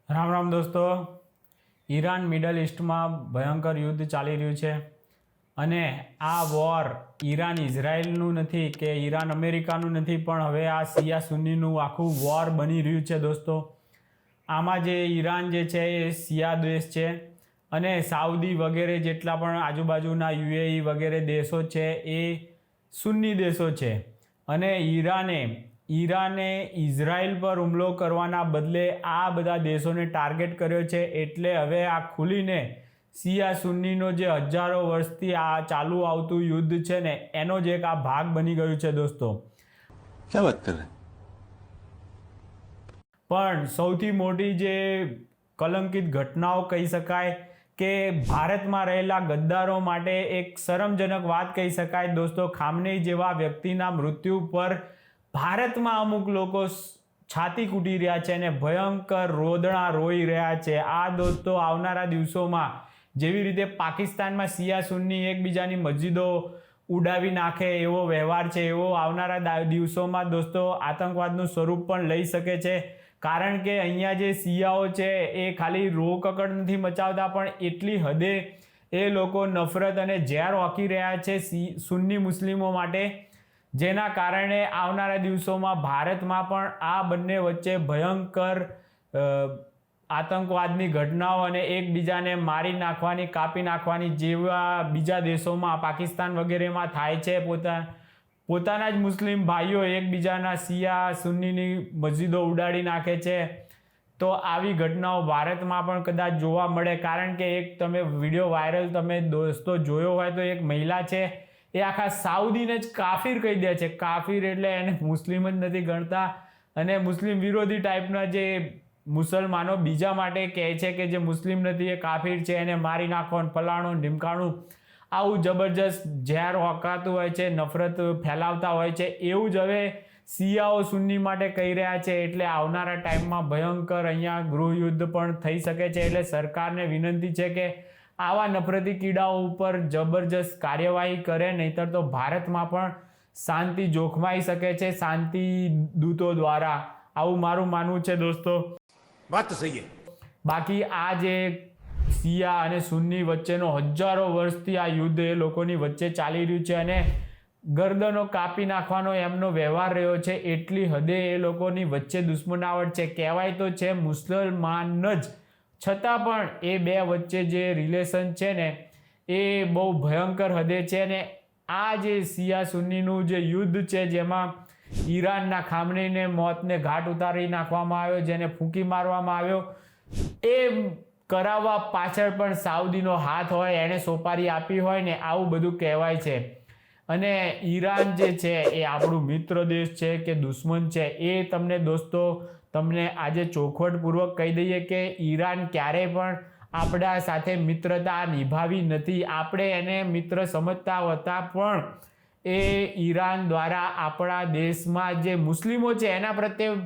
રામ રામ દોસ્તો, Iran middle ઇસ્ટમાં ભયંકર યુદ્ધ ચાલી રહ્યું છે અને આ વોર ઈરાન ઇઝરાયલનું નથી કે ઈરાન અમેરિકાનું નથી, પણ હવે આ શિયા સુન્નીનું આખું વોર બની રહ્યું છે દોસ્તો. આમાં જે ઈરાન જે છે એ શિયા દેશ છે અને સાઉદી વગેરે જેટલા પણ આજુબાજુના યુએઈ વગેરે દેશો છે એ સુન્ની દેશો છે. અને ઈરાને ઇઝરાયલ પર હુમલો કરવાના બદલે આ બધા દેશોને ટાર્ગેટ કર્યો છે. એટલે હવે આ ખુલીને શિયા સુન્નીનો જે હજારો વર્ષથી આ ચાલુ આવતું યુદ્ધ છે ને એનો જ એક આ ભાગ બની ગયું છે દોસ્તો. क्या बात कर रहे हैं? પણ સૌથી મોટી જે કલંકિત ઘટનાઓ કહી શકાય કે ભારતમાં રહેલા ગદ્દારો માટે એક શરમજનક વાત કહી શકાય દોસ્તો. ખામનેઈ જેવા વ્યક્તિના મૃત્યુ પર ભારતમાં અમુક લોકો છાતી કૂટી રહ્યા છે અને ભયંકર રોદણા રોઈ રહ્યા છે. આ દોસ્તો આવનારા દિવસોમાં જેવી રીતે પાકિસ્તાનમાં શિયા સુન્ની એકબીજાની મસ્જિદો ઉડાવી નાખે એવો વ્યવહાર છે, એવો આવનારા દિવસોમાં દોસ્તો આતંકવાદનું સ્વરૂપ પણ લઈ શકે છે. કારણ કે અહીંયા જે શિયાઓ છે એ ખાલી રોકકડ નથી મચાવતા, પણ એટલી હદે એ લોકો નફરત અને ઝેર ઓકી રહ્યા છે સુન્ની મુસ્લિમો માટે, જેના કારણે આવનારા દિવસોમાં ભારતમાં પણ આ બંને વચ્ચે ભયંકર આતંકવાદની ઘટનાઓ અને એકબીજાને મારી નાખવાની, કાપી નાખવાની જેવા બીજા દેશોમાં પાકિસ્તાન વગેરેમાં થાય છે. પોતાના જ મુસ્લિમ ભાઈઓ એકબીજાના શિયા સુન્નીની મસ્જિદો ઉડાડી નાખે છે. તો આવી ઘટનાઓ ભારતમાં પણ કદાચ જોવા મળે. કારણ કે એક તમે વિડીયો વાયરલ તમે દોસ્તો જોયો હોય તો એક મહિલા છે એ આખા સાઉદીને જ કાફિર કહી દે છે. કાફિર એટલે એને મુસ્લિમ જ નથી ગણતા અને મુસ્લિમ વિરોધી ટાઈપના જે મુસલમાનો બીજા માટે કહે છે કે જે મુસ્લિમ નથી એ કાફિર છે, એને મારી નાખો, ફલાણું ઢીમકાણું, આવું જબરજસ્ત ઝેર હોકાતું હોય છે, નફરત ફેલાવતા હોય છે. એવું જ હવે શિયાઓ સુન્ની માટે કહી રહ્યા છે. એટલે આવનારા ટાઈમમાં ભયંકર અહીંયા ગૃહયુદ્ધ પણ થઈ શકે છે. એટલે સરકારને વિનંતી છે કે આવા નફરતી કીડાઓ ઉપર જબરજસ્ત કાર્યવાહી કરે, નહીતર તો ભારતમાં પણ શાંતિ જોખમાઈ શકે છે શાંતિ દૂતો દ્વારા. આવું મારું માનવું છે દોસ્તો. बात तो सही है. બાકી આ જે શિયા અને સુન્ની વચ્ચેનો હજારો વર્ષથી આ યુદ્ધ એ લોકોની વચ્ચે ચાલી રહ્યું છે અને ગરદનો કાપી નાખવાનો એમનો વ્યવહાર રહ્યો છે. એટલી હદે એ લોકોની વચ્ચે દુશ્મનાવટ છે. કહેવાય તો છે મુસલમાન જ, છતાં પણ એ બે વચ્ચે જે રિલેશન છે ને એ બહુ ભયંકર હદે છે. અને આ જે શિયા સુન્નીનું જે યુદ્ધ છે જેમાં ઈરાનના ખામનેઈને મોતને ઘાટ ઉતારી નાખવામાં આવ્યો, જેને ફૂંકી મારવામાં આવ્યો, એ કરાવવા પાછળ પણ સાઉદીનો હાથ હોય, એણે સોપારી આપી હોય ને આવું બધું કહેવાય છે. અને ઈરાન જે છે એ આપણું મિત્ર દેશ છે કે દુશ્મન છે એ તમને દોસ્તો આજે ચોખવટપૂર્વક કહી દઈએ કે ઈરાન ક્યારેય પણ આપણા સાથે મિત્રતા નિભાવી નથી. આપણે એને મિત્ર સમજતા હતા, પણ એ ઈરાન દ્વારા આપણા દેશમાં જે મુસ્લિમો છે એના પ્રત્યે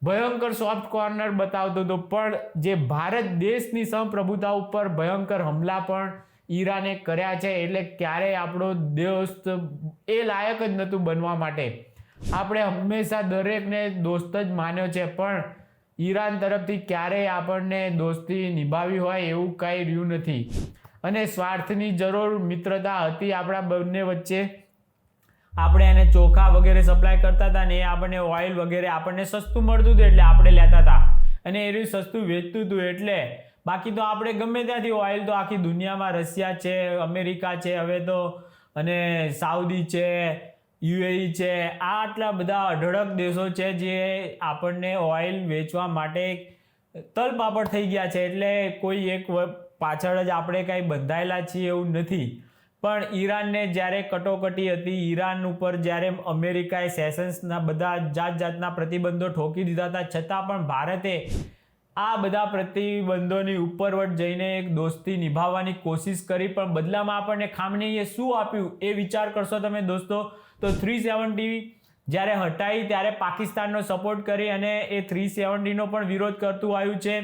ભયંકર સોફ્ટ કોર્નર બતાવતો હતો. પણ જે ભારત દેશની સંપ્રભુતા ઉપર ભયંકર હમલા પણ ઈરાને કર્યા છે. એટલે ક્યારેય આપણો દોસ્ત એ લાયક જ નહોતું બનવા માટે. આપણે હંમેશા દરેકને દોસ્ત જ માન્યો છે, પણ ઈરાન તરફથી ક્યારેય આપણને દોસ્તી નિભાવી હોય એવું કંઈ રહ્યું નથી. અને સ્વાર્થની જરૂર મિત્રતા હતી આપણા બંને વચ્ચે. આપણે એને ચોખા વગેરે સપ્લાય કરતા હતા ને એ આપણને ઓઇલ વગેરે આપણને સસ્તું મળતું હતું એટલે આપણે લેતા હતા અને એ રહ્યું સસ્તું વેચતું હતું. એટલે બાકી તો આપણે ગમે ત્યાંથી ઓઇલ તો આખી દુનિયામાં રશિયા છે, અમેરિકા છે હવે તો, અને સાઉદી છે, યુએઈ છે, આ આટલા બધા અઢળક દેશો છે જે આપણને ઓઇલ વેચવા માટે તલપાપડ થઈ ગયા છે. એટલે કોઈ એક પાછળ જ આપણે કાંઈ બંધાયેલા છીએ એવું નથી. પણ ઈરાનને જ્યારે કટોકટી હતી, ઈરાન ઉપર જ્યારે અમેરિકાએ સેશન્સના બધા જાતના પ્રતિબંધો ઠોકી દીધા હતા, છતાં પણ ભારતે આ બધા પ્રતિબંધોની ઉપરવટ જઈને એક દોસ્તી નિભાવવાની કોશિશ કરી. પણ બદલામાં આપણને ખામનેઈએ શું આપ્યું એ વિચાર કરશો તમે દોસ્તો તો 370 જ્યારે હટાઈ ત્યારે પાકિસ્તાનનો સપોર્ટ કરી અને એ 370નો પણ વિરોધ કરતું આવ્યું છે.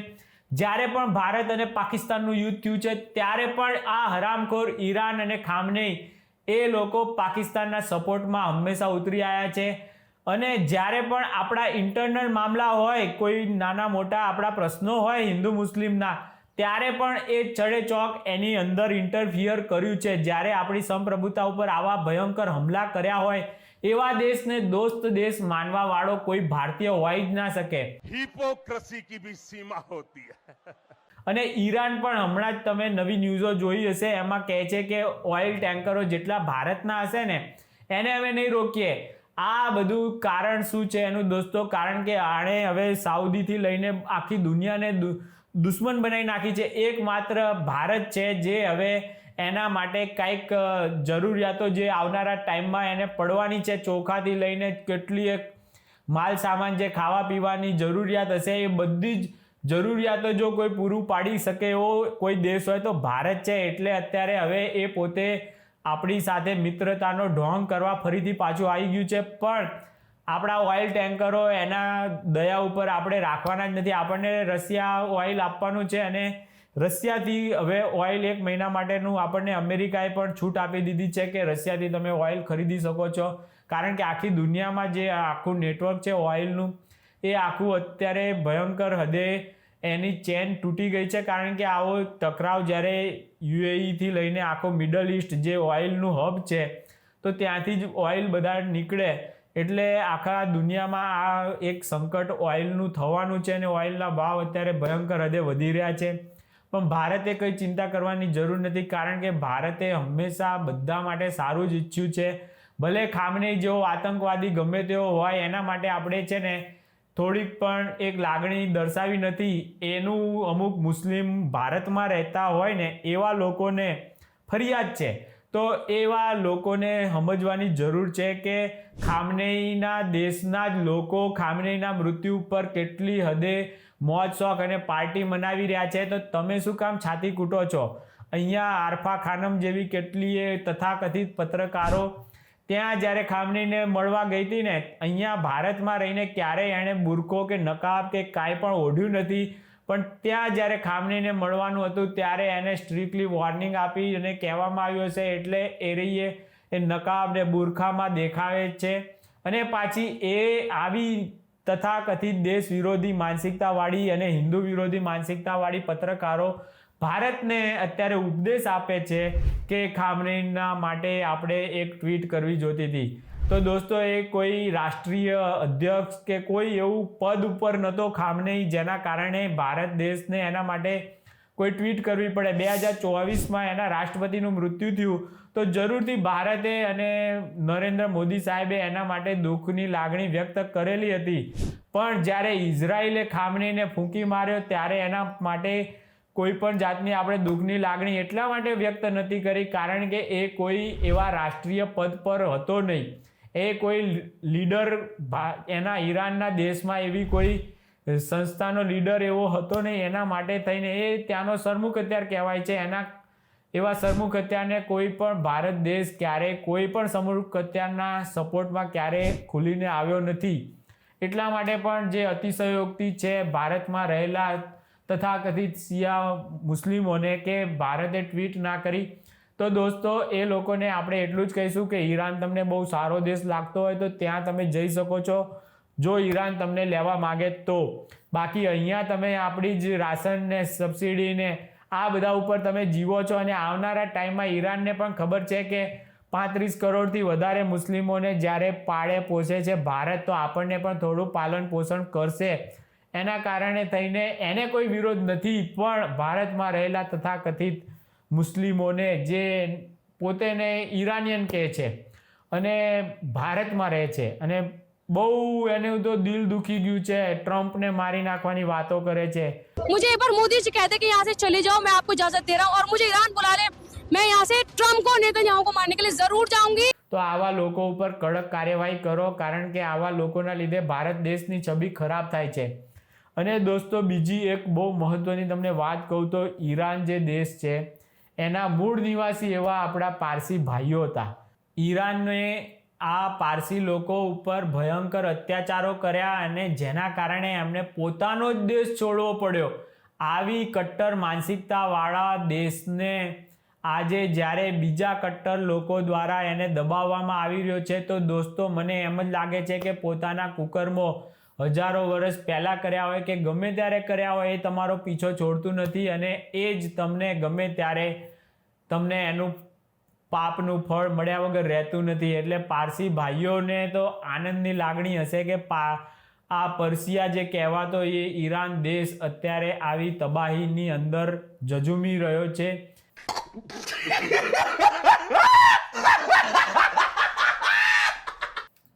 જ્યારે પણ ભારત અને પાકિસ્તાનનું યુદ્ધ થયું છે ત્યારે પણ આ હરામખોર ઈરાન અને ખામનેઈ એ લોકો પાકિસ્તાનના સપોર્ટમાં હંમેશા ઉતરી આવ્યા છે. અને જ્યારે પણ આપણા ઇન્ટરનલ મામલા હોય, કોઈ નાના મોટા આપણા પ્રશ્નો હોય હિન્દુ મુસ્લિમના, ત્યારે પણ એ ચડેચોક એની અંદર ઇન્ટરફિયર કર્યું છે. જ્યારે આપણી સંપ્રભુતા ઉપર આવા ભયંકર હુમલા કર્યા હોય, એવા દેશને દોસ્ત દેશ માનવા વાળો કોઈ ભારતીય હોય જ ના શકે. हिपोक्रेसी की भी सीमा होती है. અને ઈરાન પણ હમણાં જ તમે નવી ન્યૂઝો જોઈ હશે, એમાં કહે છે કે ઓઇલ ટેન્કરો જેટલા ભારતના હશે ને એને હવે નહીં રોકીએ. આ બધું કારણ શું છે એનું દોસ્તો? કારણ કે આણે હવે સાઉદીથી લઈને આખી દુનિયાને દુશ્મન બનાવી નાખી છે. એકમાત્ર ભારત છે જે હવે એના માટે કંઈક જરૂરિયાતો જે આવનારા ટાઈમમાં એને પડવાની છે, ચોખાથી લઈને કેટલી એક માલ સામાન જે ખાવા પીવાની જરૂરિયાત હશે, એ બધી જ જરૂરિયાતો જો કોઈ પૂરું પાડી શકે એવો કોઈ દેશ હોય તો ભારત છે. એટલે અત્યારે હવે એ પોતે આપણી સાથે મિત્રતાનો ઢોંગ કરવા ફરીથી પાછું આવી ગયું છે. પણ આપણા ઓઇલ ટેન્કરો એના દયા ઉપર આપણે રાખવાના જ નથી. આપણને રશિયા ઓઇલ આપવાનું છે અને રશિયાથી હવે ઓઇલ 1 મહિના માટેનું આપણને અમેરિકાએ પણ છૂટ આપી દીધી છે કે રશિયાથી તમે ઓઇલ ખરીદી શકો છો. કારણ કે આખી દુનિયામાં જે આખું નેટવર્ક છે ઓઇલનું, એ આખું અત્યારે ભયંકર હદે એની ચેન તૂટી ગઈ છે. કારણ કે આવો ટકરાવ જ્યારે યુએઈથી લઈને આખો મિડલ ઇસ્ટ જે ઓઇલનું હબ છે, તો ત્યાંથી જ ઓઇલ બધા નીકળે, એટલે આખા દુનિયામાં આ એક સંકટ ઓઇલનું થવાનું છે અને ઓઇલના ભાવ અત્યારે ભયંકર હદે વધી રહ્યા છે. પણ ભારતે કંઈ ચિંતા કરવાની જરૂર નથી, કારણ કે ભારતે હંમેશા બધા માટે સારું જ ઈચ્છ્યું છે. ભલે ખામનેઈ જેવો આતંકવાદી ગમે તેવો હોય, એના માટે આપણે છે ને થોડીક પણ એક લાગણી દર્શાવી નથી. એનું અમુક મુસ્લિમ ભારતમાં રહેતા હોય ને એવા લોકોને ફરિયાદ છે. તો એવા લોકોને સમજવાની જરૂર છે કે ખામનેઈના દેશના જ લોકો ખામનેઈના મૃત્યુ ઉપર કેટલી હદે મોજ શોખ અને પાર્ટી મનાવી રહ્યા છે. તો તમે શું કામ છાતી કૂટો છો? અહીંયા આરફા ખાનમ જેવી કેટલીય તથાકથિત પત્રકારો ત્યાં જ્યારે ખામનેઈને મળવા ગઈ હતી ને, અહીંયા ભારતમાં રહીને ક્યારેય એણે બુરકો કે નકાબ કે કાંઈ પણ ઓઢ્યું નથી. પણ ત્યાં જ્યારે ખામનેઈને મળવાનું હતું ત્યારે એને સ્ટ્રિક્ટલી વોર્નિંગ આપી અને કહેવામાં આવ્યું હશે, એટલે એરીએ એ નકાબ ને બુરખામાં દેખાવે છે. અને પાછી એ આવી તથાકથિત દેશ વિરોધી માનસિકતાવાળી અને હિન્દુ વિરોધી માનસિકતાવાળી પત્રકારો ભારતને અત્યારે ઉપદેશ આપે છે કે ખામનેઈના માટે આપણે એક ટ્વીટ કરવી જોતી હતી. તો દોસ્તો, એ કોઈ રાષ્ટ્રીય અધ્યક્ષ કે કોઈ એવું પદ ઉપર નહોતો ખામનેઈ જેના કારણે ભારત દેશને એના માટે કોઈ ટ્વીટ કરવી પડે. 2024માં એના રાષ્ટ્રપતિનું મૃત્યુ થયું તો જરૂરથી ભારતે અને નરેન્દ્ર મોદી સાહેબે એના માટે દુઃખની લાગણી વ્યક્ત કરેલી હતી. પણ જ્યારે ઇઝરાયલે ખામનેઈને ફૂંકી માર્યો ત્યારે એના માટે કોઈ પણ જાતની આપણે દુઃખની લાગણી એટલા માટે વ્યક્ત નથી કરી કારણ કે એ કોઈ એવા રાષ્ટ્રીય પદ પર હતો નહીં. એ કોઈ લીડર એના ઈરાનના દેશમાં એવી કોઈ સંસ્થાનો લીડર એવો હતો નહીં. એના માટે થઈને એ ત્યાંનો સરમુખ હત્યાર કહેવાય છે. એના એવા સરમુખ હત્યારને કોઈ પણ ભારત દેશ ક્યારેય કોઈ પણ સરમુખ હત્યારના સપોર્ટમાં ક્યારેય ખુલીને આવ્યો નથી. એટલા માટે પણ જે અતિશયોક્તિ છે ભારતમાં રહેલા તથાકથિત શિયા મુસ્લિમોને કે ભારતે ટ્વીટ ના કરી, તો દોસ્તો એ લોકોને આપણે એટલું જ કહીશું કે ઈરાન તમને બહુ સારો દેશ લાગતો હોય તો ત્યાં તમે જઈ શકો છો, જો ઈરાન તમને લેવા માગે તો. બાકી અહીંયા તમે આપણી જ રાશન ને સબસિડી ને આ બધા ઉપર તમે જીવો છો. અને આવનારા ટાઈમમાં ઈરાનને પણ ખબર છે કે 35 કરોડથી વધારે મુસ્લિમોને જ્યારે પાળે પોષે છે ભારત, તો આપણને પણ થોડું પાલન પોષણ કરશે. એના કારણે થઈને એને કોઈ વિરોધ નથી, પણ ભારતમાં રહેલા તથાકથિત મુસ્લિમોને જે પોતેને ઈરાનિયન કહે છે અને ભારતમાં રહે છે અને બહુ એનું તો દિલ દુખી ગયું છે, ટ્રમ્પને મારી નાખવાની વાતો કરે છે. मुझे एक बार मोदी जी कहते कि यहाँ से चले जाओ, मैं आपको इजाजत दे रहा हूँ और मुझे ईरान बुला ले, मैं यहाँ से ट्रम्प को नेतन्याहू को मारने के लिए जरूर जाऊंगी. તો આવા લોકો ઉપર કડક કાર્યવાહી કરો, કારણ કે આવા લોકોના લીધે ભારત દેશની છબી ખરાબ થાય છે. અને દોસ્તો, બીજી એક બહુ મહત્વની તમને વાત કહું તો ઈરાન જે દેશ છે એના મૂળ નિવાસી એવા આપણા પારસી ભાઈઓ હતા. ઈરાનને આ પારસી લોકો ઉપર ભયંકર અત્યાચારો કર્યા અને જેના કારણે એમને પોતાનો જ દેશ છોડવો પડ્યો. આવી કટ્ટર માનસિકતાવાળા દેશને આજે જ્યારે બીજા કટ્ટર લોકો દ્વારા એને દબાવવામાં આવી રહ્યો છે, તો દોસ્તો મને એમ જ લાગે છે કે પોતાના કુકર્મો હજારો વર્ષ પહેલાં કર્યા હોય કે ગમે ત્યારે કર્યા હોય એ તમારો પીછો છોડતું નથી, અને એ જ તમને ગમે ત્યારે તમને એનું પાપનું ફળ મળ્યા વગર રહેતું નથી. એટલે પારસી ભાઈઓને તો આનંદની લાગણી હશે કે આ પર્શિયા જે કહેવાતો એ ઈરાન દેશ અત્યારે આવી તબાહીની અંદર ઝઝૂમી રહ્યો છે.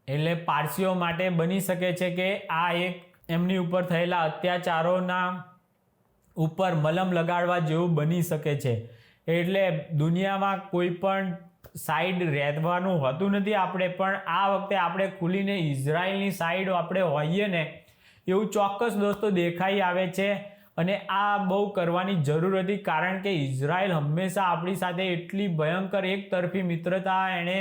એટલે પારસીઓ માટે બની શકે છે કે આ એક એમની ઉપર થયેલા અત્યાચારોના ઉપર મલમ લગાડવા જેવું બની શકે છે. એટલે દુનિયામાં કોઈ પણ સાઈડ રહેવાનું હોતું નથી આપણે, પણ આ વખતે આપણે ખુલીને ઇઝરાયલની સાઈડ આપણે હોઈએ ને એવું ચોક્કસ દોસ્તો દેખાઈ આવે છે. અને આ બહુ કરવાની જરૂર હતી, કારણ કે ઇઝરાયલ હંમેશા આપણી સાથે એટલી ભયંકર એક તરફી મિત્રતા એણે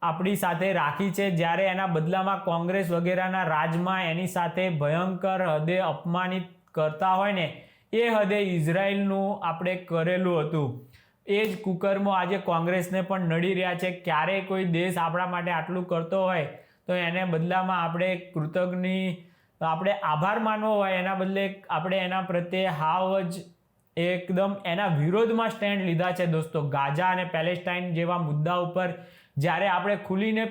આપણી સાથે રાખી છે, જ્યારે એના બદલામાં કોંગ્રેસ વગેરેના રાજમાં એની સાથે ભયંકર હદે અપમાનિત કરતા હોય ને એ હદે ઇઝરાયલનું આપણે કરેલું હતું. એ જ કુકર્મો આજે કોંગ્રેસને પણ નડી રહ્યા છે. ક્યારેય કોઈ દેશ આપણા માટે આટલું કરતો હોય તો એને બદલામાં આપણે આપણે આભાર માનવો હોય, એના બદલે આપણે એના પ્રત્યે હાવ જ એકદમ એના વિરોધમાં સ્ટેન્ડ લીધા છે દોસ્તો. ગાઝા અને પેલેસ્ટાઇન જેવા મુદ્દા ઉપર જ્યારે આપણે ખુલીને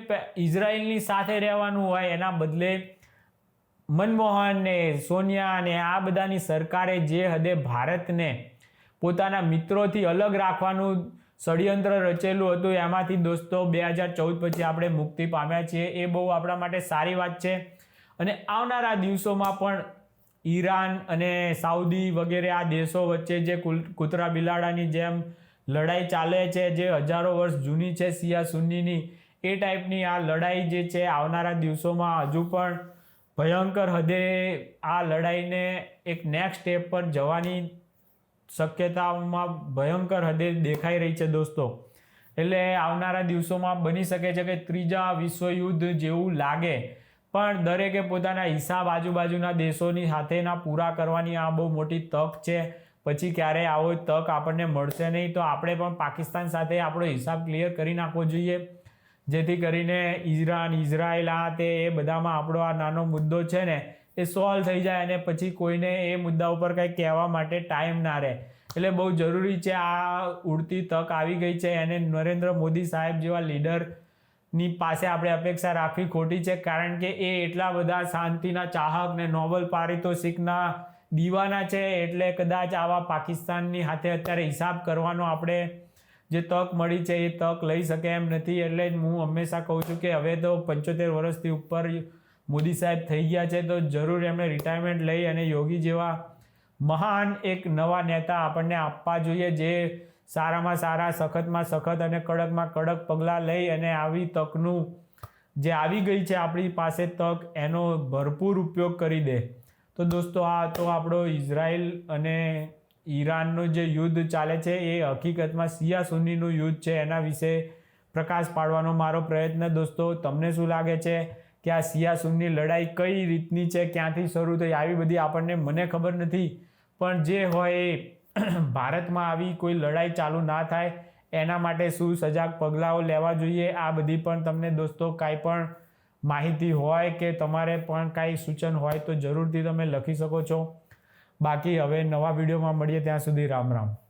ઇઝરાયલની સાથે રહેવાનું હોય, એના બદલે મનમોહન ને સોનિયા ને આ બધાની સરકારે જે હદે ભારતને પોતાના મિત્રોથી અલગ રાખવાનું ષડયંત્ર રચેલું હતું, એમાંથી દોસ્તો 2014 પછી આપણે મુક્તિ પામ્યા છીએ. એ બહુ આપણા માટે સારી વાત છે. અને આવનારા દિવસોમાં પણ ઈરાન અને સાઉદી વગેરે આ દેશો વચ્ચે જે કૂતરા બિલાડાની જેમ લડાઈ ચાલે છે, જે હજારો વર્ષ જૂની છે શિયા સુન્નીની, એ ટાઈપની આ લડાઈ જે છે આવનારા દિવસોમાં હજુ પણ ભયંકર હદે આ લડાઈને એક નેક્સ્ટ સ્ટેપ પર જવાની શક્યતાઓમાં ભયંકર હદે દેખાઈ રહી છે દોસ્તો. એટલે આવનારા દિવસોમાં બની શકે છે કે ત્રીજા વિશ્વયુદ્ધ જેવું લાગે, પણ દરેકે પોતાના હિસાબ આજુબાજુના દેશોની સાથેના પૂરા કરવાની આ બહુ મોટી તક છે. પછી ક્યારેય આવો તક આપણને મળશે નહીં, તો આપણે પણ પાકિસ્તાન સાથે આપણો હિસાબ ક્લિયર કરી નાખવો જોઈએ, જેથી કરીને ઈરાન ઇઝરાયલ આ તે એ બધામાં આપણો આ નાનો મુદ્દો છે ને એ સોલ્વ થઈ જાય, અને પછી કોઈને એ મુદ્દા ઉપર કંઈ કહેવા માટે ટાઈમ ના રહે. એટલે બહુ જરૂરી છે. આ ઉડતી તક આવી ગઈ છે, એને નરેન્દ્ર મોદી સાહેબ જેવા લીડરની પાસે આપણે અપેક્ષા રાખવી ખોટી છે, કારણ કે એ એટલા બધા શાંતિના ચાહક ને નોબેલ પારિતોષિકના દીવાના છે. એટલે કદાચ આવા પાકિસ્તાનની સાથે અત્યારે હિસાબ કરવાનો આપણે જે તક મળી છે એ તક લઈ શકે એમ નથી. એટલે જ હું હંમેશા કહું છું કે હવે તો 75 વર્ષથી ઉપર મોદી સાહેબ થઈ ગયા છે, તો જરૂર એમણે રિટાયરમેન્ટ લઈ અને યોગી જેવા મહાન એક નવા નેતા આપણને આપવા જોઈએ, જે સારામાં સારા, સખતમાં સખત અને કડકમાં કડક પગલાં લઈ અને આવી તકનું જે આવી ગઈ છે આપણી પાસે તક, એનો ભરપૂર ઉપયોગ કરી દે. તો દોસ્તો આ તો આપણો ઇઝરાયલ અને ઈરાનનું જે યુદ્ધ ચાલે છે એ હકીકતમાં શિયા સુન્નીનું યુદ્ધ છે, એના વિશે પ્રકાશ પાડવાનો મારો પ્રયત્ન. દોસ્તો તમને શું લાગે છે કે આ શિયા સુન્ની લડાઈ કઈ રીતની છે, ક્યાંથી શરૂ થઈ, આવી બધી આપણને મને ખબર નથી, પણ જે હોય એ ભારતમાં આવી કોઈ લડાઈ ચાલુ ના થાય એના માટે શું સજાગ પગલાઓ લેવા જોઈએ, આ બધી પણ તમને દોસ્તો કાંઈ પણ માહિતી હોય કે તમારે પણ કાંઈ સૂચન હોય તો જરૂરથી તમે લખી શકો છો. બાકી હવે નવા વિડીયોમાં મળીએ, ત્યાં સુધી રામ રામ.